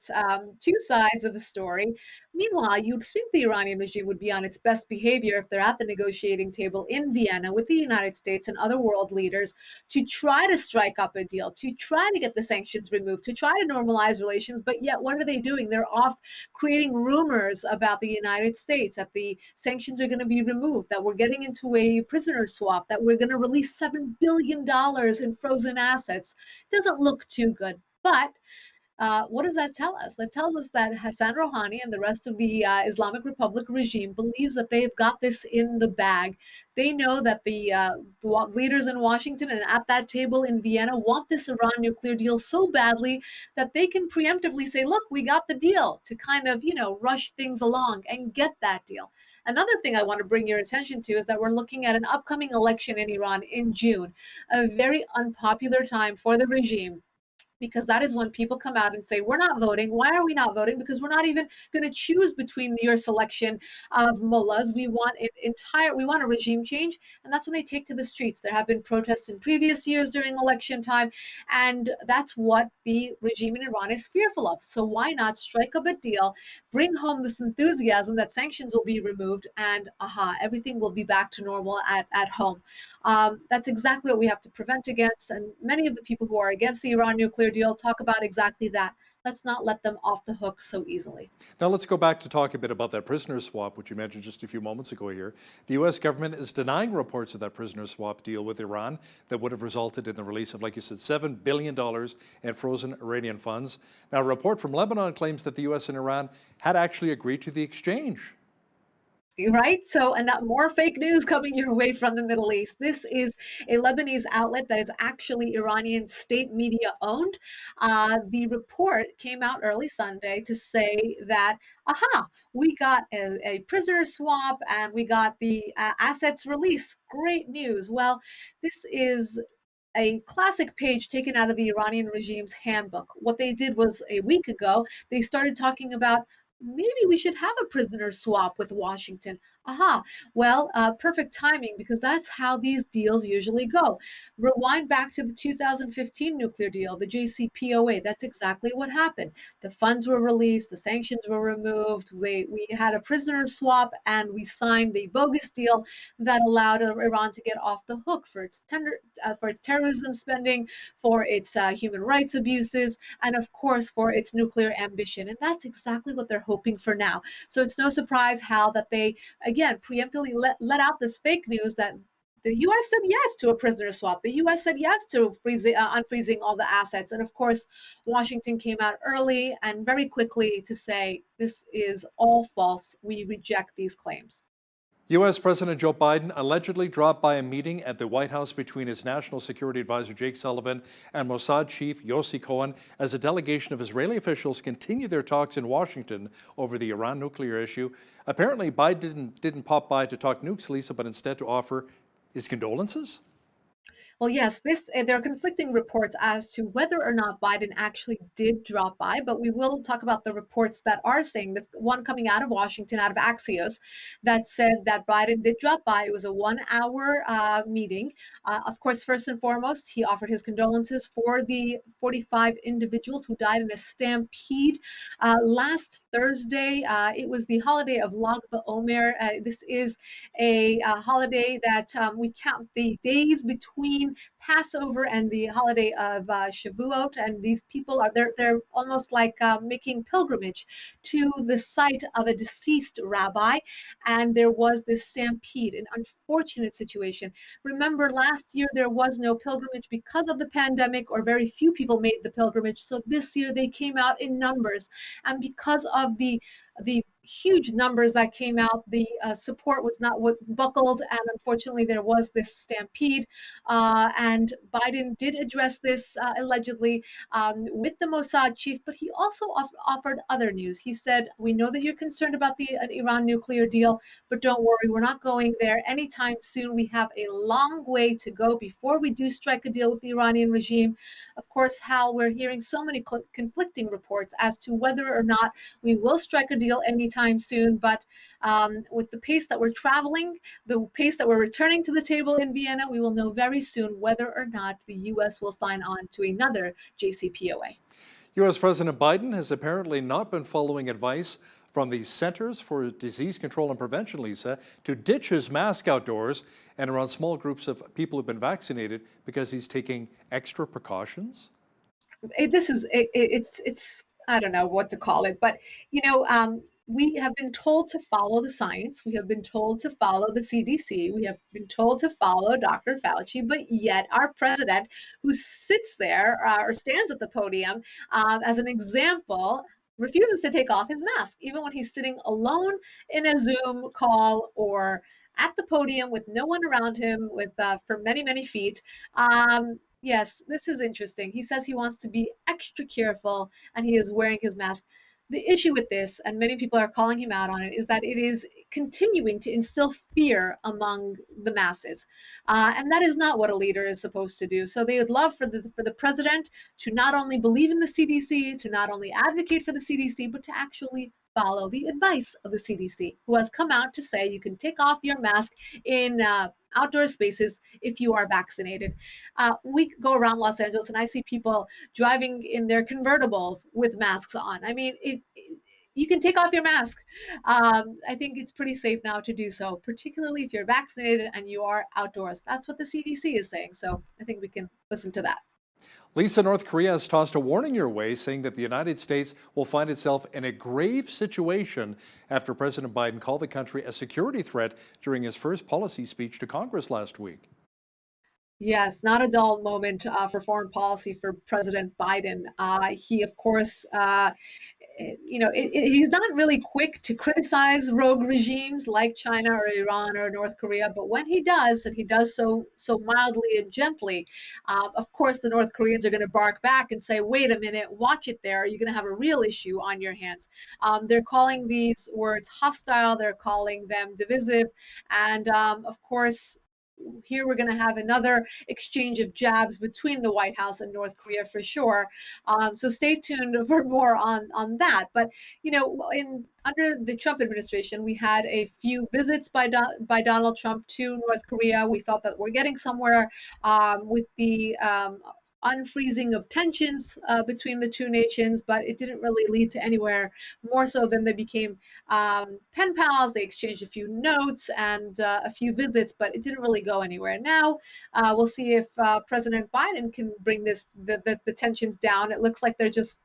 2 sides of the story. Meanwhile, you'd think the Iranian regime would be on its best behavior if they're at the negotiating table in Vienna with the United States and other world leaders to try to strike up a deal, to try to get the sanctions removed, to try to normalize relations. But yet, what are they doing? They're off creating rumors about the United States, that the sanctions are going to be removed, that we're getting into a prisoner swap, that we're going to release $7 billion in frozen assets. It doesn't look too good. But what does that tell us? That tells us that Hassan Rouhani and the rest of the Islamic Republic regime believes that they've got this in the bag. They know that the leaders in Washington and at that table in Vienna want this Iran nuclear deal so badly that they can preemptively say, look, we got the deal, to kind of, rush things along and get that deal. Another thing I want to bring your attention to is that we're looking at an upcoming election in Iran in June, a very unpopular time for the regime. because that is when people come out and say, we're not voting. Why are we not voting? Because we're not even going to choose between your selection of mullahs. We want we want a regime change. And that's when they take to the streets. There have been protests in previous years during election time. And that's what the regime in Iran is fearful of. So why not strike up a deal, bring home this enthusiasm that sanctions will be removed, and everything will be back to normal at home. That's exactly what we have to prevent against. And many of the people who are against the Iran nuclear deal talk about exactly that. Let's not let them off the hook so easily. Now let's go back to talk a bit about that prisoner swap, which you mentioned just a few moments ago here. The U.S. government is denying reports of that prisoner swap deal with Iran that would have resulted in the release of, like you said, $7 billion in frozen Iranian funds. Now, a report from Lebanon claims that the U.S. and Iran had actually agreed to the exchange. Right? So, and that more fake news coming your way from the Middle East. This is a Lebanese outlet that is actually Iranian state media owned. The report came out early Sunday to say that, we got a prisoner swap and we got the assets release. Great news. Well, this is a classic page taken out of the Iranian regime's handbook. What they did was a week ago, they started talking about maybe we should have a prisoner swap with Washington. Well, perfect timing, because that's how these deals usually go. Rewind back to the 2015 nuclear deal, the JCPOA. That's exactly what happened. The funds were released, the sanctions were removed, we had a prisoner swap, and we signed the bogus deal that allowed Iran to get off the hook for its terrorism spending, for its human rights abuses, and of course for its nuclear ambition. And that's exactly what they're hoping for now. So it's no surprise, Hal, that they again preemptively let out this fake news that the U.S. said yes to a prisoner swap. The U.S. said yes to unfreezing all the assets. And of course, Washington came out early and very quickly to say, this is all false. We reject these claims. U.S. President Joe Biden allegedly dropped by a meeting at the White House between his National Security Advisor Jake Sullivan and Mossad Chief Yossi Cohen as a delegation of Israeli officials continue their talks in Washington over the Iran nuclear issue. Apparently, Biden didn't pop by to talk nukes, Lisa, but instead to offer his condolences. Well, yes, there are conflicting reports as to whether or not Biden actually did drop by, but we will talk about the reports that are saying this. One coming out of Washington, out of Axios, that said that Biden did drop by. It was a 1-hour meeting. Of course, first and foremost, he offered his condolences for the 45 individuals who died in a stampede last Thursday. It was the holiday of Lag BaOmer. This is a holiday that we count the days between Passover and the holiday of Shavuot, and these people are they're almost like making pilgrimage to the site of a deceased rabbi, and there was this stampede, an unfortunate situation. Remember, last year there was no pilgrimage because of the pandemic, or very few people made the pilgrimage. So this year they came out in numbers, and because of the huge numbers that came out, the support was not what buckled, and unfortunately there was this stampede. And Biden did address this allegedly with the Mossad chief, but he also offered other news. He said, we know that you're concerned about the Iran nuclear deal, but don't worry, we're not going there anytime soon. We have a long way to go before we do strike a deal with the Iranian regime. Of course, Hal, we're hearing so many conflicting reports as to whether or not we will strike a deal anytime soon, but with the pace that we're traveling, the pace that we're returning to the table in Vienna, we will know very soon whether or not the U.S. will sign on to another JCPOA. U.S. President Biden has apparently not been following advice from the Centers for Disease Control and Prevention, Lisa, to ditch his mask outdoors and around small groups of people who've been vaccinated because he's taking extra precautions. It's I don't know what to call it, but we have been told to follow the science. We have been told to follow the CDC. We have been told to follow Dr. Fauci, but yet our president, who sits there or stands at the podium as an example, refuses to take off his mask, even when he's sitting alone in a Zoom call or at the podium with no one around him for many, many feet. Yes, this is interesting. He says he wants to be extra careful and he is wearing his mask. the issue with this, and many people are calling him out on it, is that it is continuing to instill fear among the masses. And that is not what a leader is supposed to do. So they would love for the president to not only believe in the CDC, to not only advocate for the CDC, but to actually follow the advice of the CDC, who has come out to say you can take off your mask in outdoor spaces if you are vaccinated. We go around Los Angeles and I see people driving in their convertibles with masks on. I mean, you can take off your mask. I think it's pretty safe now to do so, particularly if you're vaccinated and you are outdoors. That's what the CDC is saying. So I think we can listen to that. Lisa, North Korea has tossed a warning your way, saying that the United States will find itself in a grave situation after President Biden called the country a security threat during his first policy speech to Congress last week. Yes, not a dull moment for foreign policy for President Biden. He, of course, he's not really quick to criticize rogue regimes like China or Iran or North Korea, but when he does, and he does so mildly and gently, of course, the North Koreans are going to bark back and say, wait a minute, watch it there. You're going to have a real issue on your hands. They're calling these words hostile. They're calling them divisive. And of course, here we're going to have another exchange of jabs between the White House and North Korea for sure. So stay tuned for more on that. But under the Trump administration, we had a few visits by Donald Trump to North Korea. We felt that we're getting somewhere with the unfreezing of tensions between the two nations, but it didn't really lead to anywhere more so than they became pen pals. They exchanged a few notes and a few visits, but it didn't really go anywhere. Now we'll see if President Biden can bring the tensions down. It looks like they're just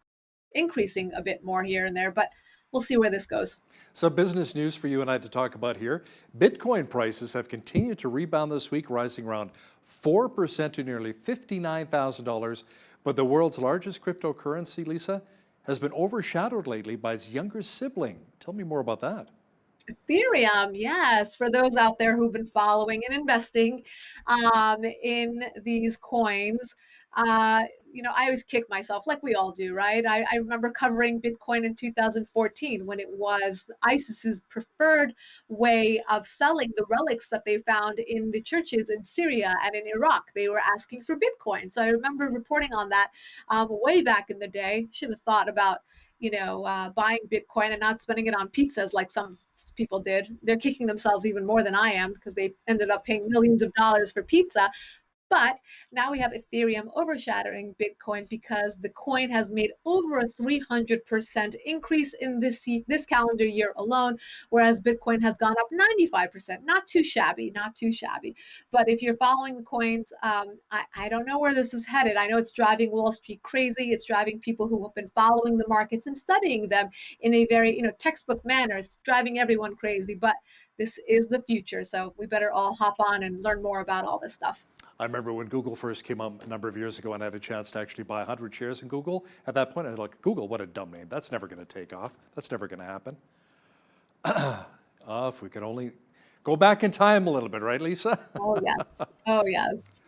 increasing a bit more here and there, but we'll see where this goes. Some business news for you and I to talk about here. Bitcoin prices have continued to rebound this week, rising around 4% to nearly $59,000. But the world's largest cryptocurrency, Lisa, has been overshadowed lately by its younger sibling. Tell me more about that. Ethereum, yes, for those out there who've been following and investing in these coins. I always kick myself like we all do, right? I remember covering Bitcoin in 2014 when it was ISIS's preferred way of selling the relics that they found in the churches in Syria and in Iraq. They were asking for Bitcoin. So I remember reporting on that way back in the day. Should have thought about, buying Bitcoin and not spending it on pizzas like some people did. They're kicking themselves even more than I am because they ended up paying millions of dollars for pizza. But now we have Ethereum overshadowing Bitcoin because the coin has made over a 300% increase in this calendar year alone, whereas Bitcoin has gone up 95%. Not too shabby, not too shabby. But if you're following the coins, I don't know where this is headed. I know it's driving Wall Street crazy. It's driving people who have been following the markets and studying them in a very textbook manner. It's driving everyone crazy. But this is the future, so we better all hop on and learn more about all this stuff. I remember when Google first came up a number of years ago and I had a chance to actually buy 100 shares in Google. At that point, I was like, Google, what a dumb name. That's never going to take off. That's never going to happen. If we could only go back in time a little bit, right, Lisa? Oh, yes. Oh, yes.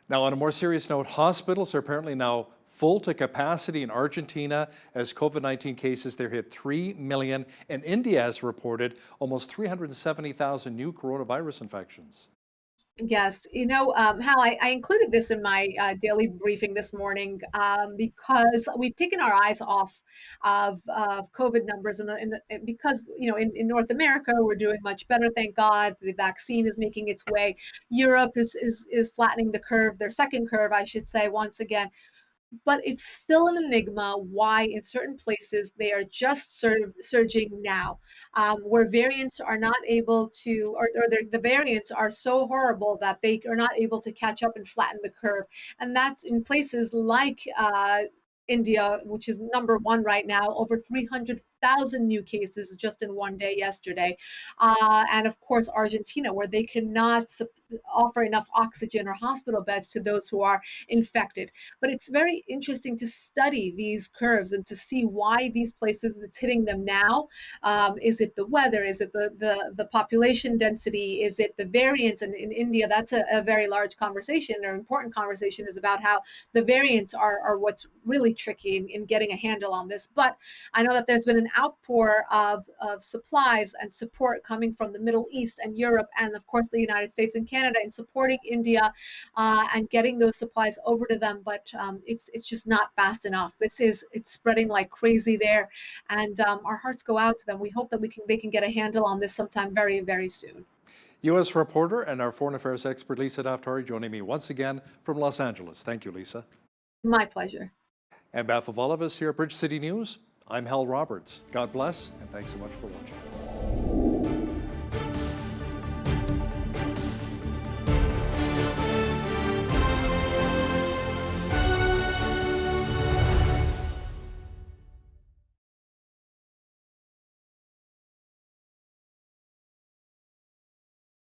Now, on a more serious note, hospitals are apparently now full to capacity in Argentina as COVID-19 cases there hit 3 million, and India has reported almost 370,000 new coronavirus infections. Yes, Hal, I included this in my daily briefing this morning because we've taken our eyes off of COVID numbers, and because in North America we're doing much better, thank God. The vaccine is making its way. Europe is flattening the curve, their second curve, I should say, once again. But it's still an enigma why in certain places they are just sort of surging now, where variants are not able to, or the variants are so horrible that they are not able to catch up and flatten the curve. And that's in places like India, which is #1 right now, over 300,000 new cases just in one day yesterday. And of course, Argentina, where they cannot offer enough oxygen or hospital beds to those who are infected. But it's very interesting to study these curves and to see why these places it's hitting them now. Is it the weather? Is it the population density? Is it the variants? And in India, that's a very large conversation or important conversation, is about how the variants are what's really tricky in getting a handle on this. But I know that there's been an outpour of supplies and support coming from the Middle East and Europe, and of course the United States and Canada, in supporting India and getting those supplies over to them. But it's just not fast enough. It's spreading like crazy there, and our hearts go out to them. We hope that they can get a handle on this sometime very, very soon. U.S. reporter and our foreign affairs expert Lisa Daftari joining me once again from Los Angeles. Thank you, Lisa. My pleasure. On behalf of all of us here at Bridge City News, I'm Hal Roberts. God bless, and thanks so much for watching.